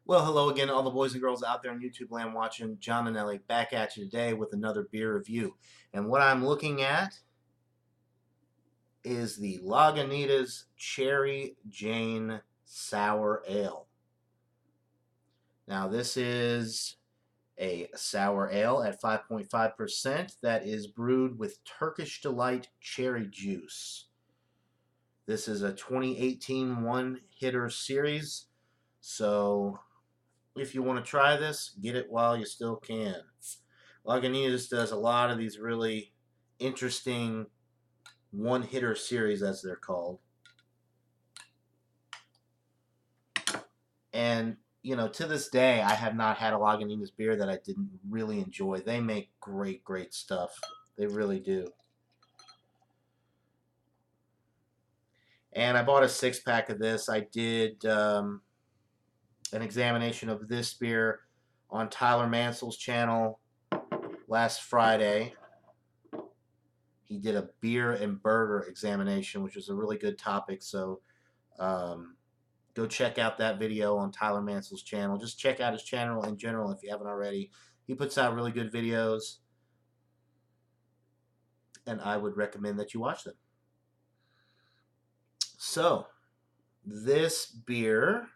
Well, hello again, all the boys and girls out there in YouTube land watching. John and Ellie back at you today with another beer review. And what I'm looking at is the Lagunitas Cherry Jane Sour Ale. Now, this is a sour ale at 5.5% that is brewed with Turkish Delight cherry juice. This is a 2018 one-hitter series, so if you want to try this, get it while you still can. Lagunitas does a lot of these really interesting one-hitter series, as they're called. And, you know, to this day, I have not had a Lagunitas beer that I didn't really enjoy. They make great, great stuff. They really do. And I bought a six-pack of this. I did an examination of this beer on Tyler Mansell's channel last Friday. He did a beer and burger examination, which was a really good topic. So go check out that video on Tyler Mansell's channel. Just check out his channel in general if you haven't already. He puts out really good videos, and I would recommend that you watch them. So this beer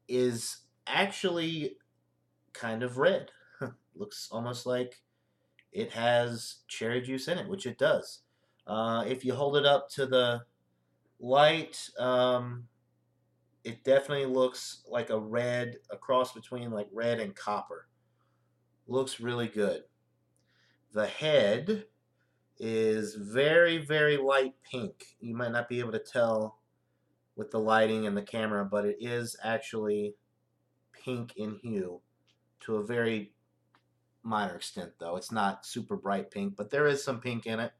is actually kind of red. Looks almost like it has cherry juice in it, which it does. If you hold it up to the light, it definitely looks like a red, a cross between like red and copper. Looks really good. The head is very, very light pink. You might not be able to tell with the lighting and the camera, but it is actually pink in hue to a very minor extent, though. It's not super bright pink, but there is some pink in it.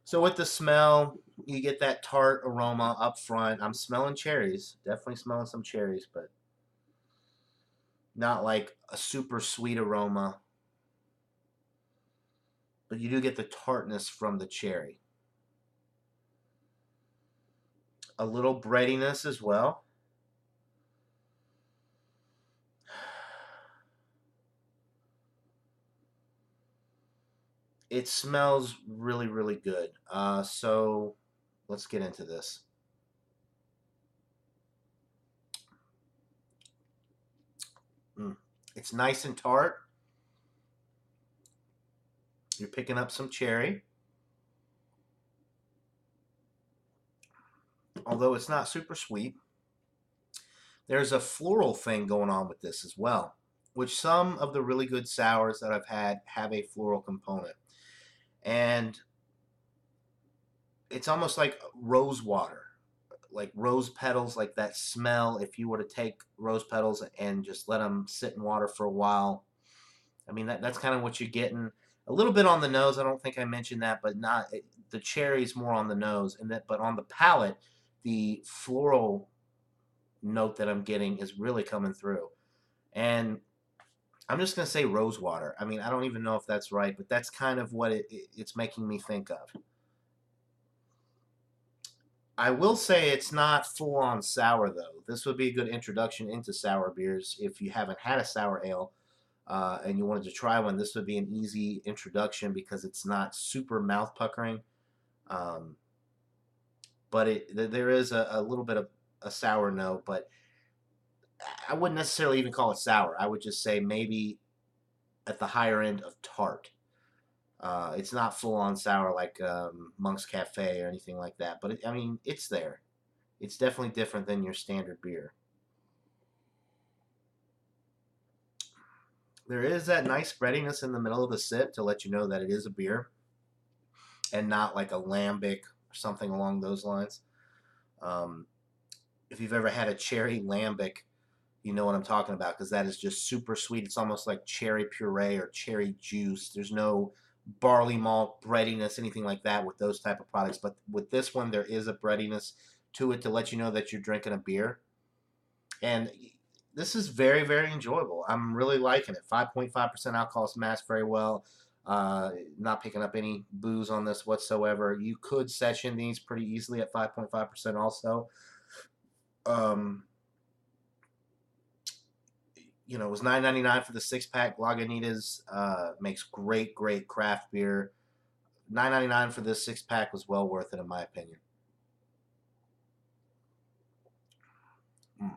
So with the smell, you get that tart aroma up front. I'm smelling cherries. Definitely smelling some cherries, but not like a super sweet aroma. But you do get the tartness from the cherry. A little breadiness as well. It smells really, really good. So let's get into this. It's nice and tart. You're picking up some cherry. Although it's not super sweet. There's a floral thing going on with this as well, which some of the really good sours that I've had have a floral component. And it's almost like rose water, like rose petals, like that smell. If you were to take rose petals and just let them sit in water for a while, I mean, that's kind of what you're getting. A little bit on the nose. I don't think I mentioned that, but not the cherries more on the nose, and that. But on the palate, the floral note that I'm getting is really coming through. And I'm just gonna say rose water. I mean, I don't even know if that's right, but that's kind of what it's making me think of. I will say it's not full on sour though. This would be a good introduction into sour beers if you haven't had a sour ale and you wanted to try one. This would be an easy introduction because it's not super mouth puckering, um, but there is a little bit of a sour note. But I wouldn't necessarily even call it sour. I would just say maybe at the higher end of tart. It's not full on sour like Monk's Cafe or anything like that, but I mean, it's there. It's definitely different than your standard beer. There is that nice spreadiness in the middle of the sip to let you know that it is a beer and not like a lambic or something along those lines. Um, if you've ever had a cherry lambic, you know what I'm talking about because that is just super sweet. It's almost like cherry puree or cherry juice. There's no barley malt breadiness, anything like that with those type of products. But with this one, there is a breadiness to it to let you know that you're drinking a beer. And this is very, very enjoyable. I'm really liking it. 5.5% alcohol smashed very well. Not picking up any booze on this whatsoever. You could session these pretty easily at 5.5% also. Um, it was $9.99 for the 6-pack. Lagunitas makes great, great craft beer. $9.99 for this 6-pack was well worth it, in my opinion. Mm.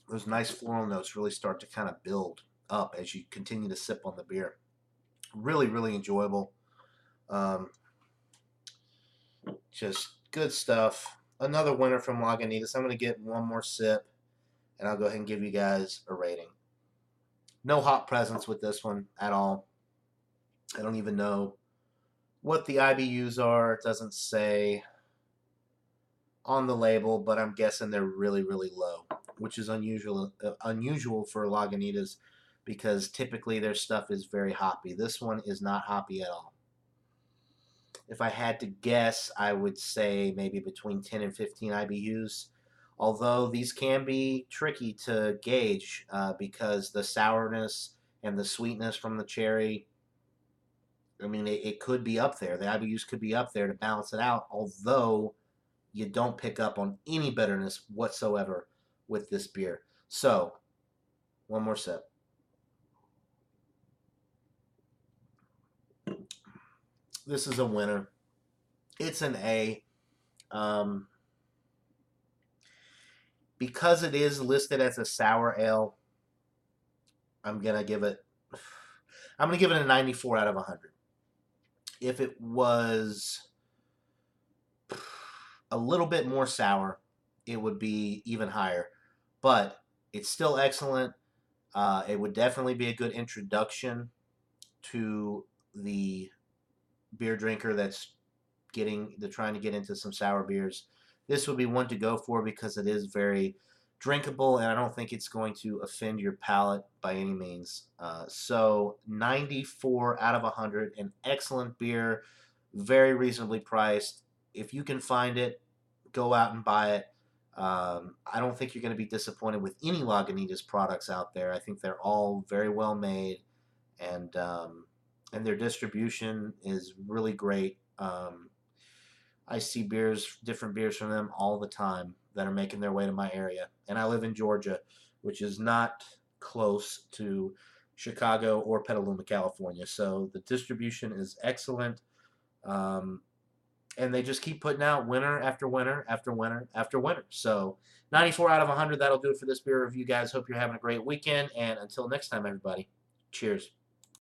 Those nice floral notes really start to kind of build up as you continue to sip on the beer. Really, really enjoyable. Um, just good stuff. Another winner from Lagunitas. I'm going to get one more sip, and I'll go ahead and give you guys a rating. No hop presence with this one at all. I don't even know what the IBUs are. It doesn't say on the label, but I'm guessing they're really, really low, which is unusual for Lagunitas because typically their stuff is very hoppy. This one is not hoppy at all. If I had to guess, I would say maybe between 10 and 15 IBUs. Although these can be tricky to gauge because the sourness and the sweetness from the cherry, I mean, it could be up there. The IBUs could be up there to balance it out, although you don't pick up on any bitterness whatsoever with this beer. So, one more sip. This is a winner. It's an A. Because it is listed as a sour ale, I'm gonna give it a 94 out of 100. If it was a little bit more sour, it would be even higher. But it's still excellent. It would definitely be a good introduction to the beer drinker that's trying to get into some sour beers. This would be one to go for because it is very drinkable, and I don't think it's going to offend your palate by any means. So 94 out of 100, an excellent beer, very reasonably priced. If you can find it, go out and buy it. I don't think you're going to be disappointed with any Lagunitas products out there. I think they're all very well made, and their distribution is really great. I see different beers from them all the time that are making their way to my area. And I live in Georgia, which is not close to Chicago or Petaluma, California. So the distribution is excellent. And they just keep putting out winner after winner after winner after winner. So 94 out of 100, that'll do it for this beer review, guys. Hope you're having a great weekend. And until next time, everybody, cheers.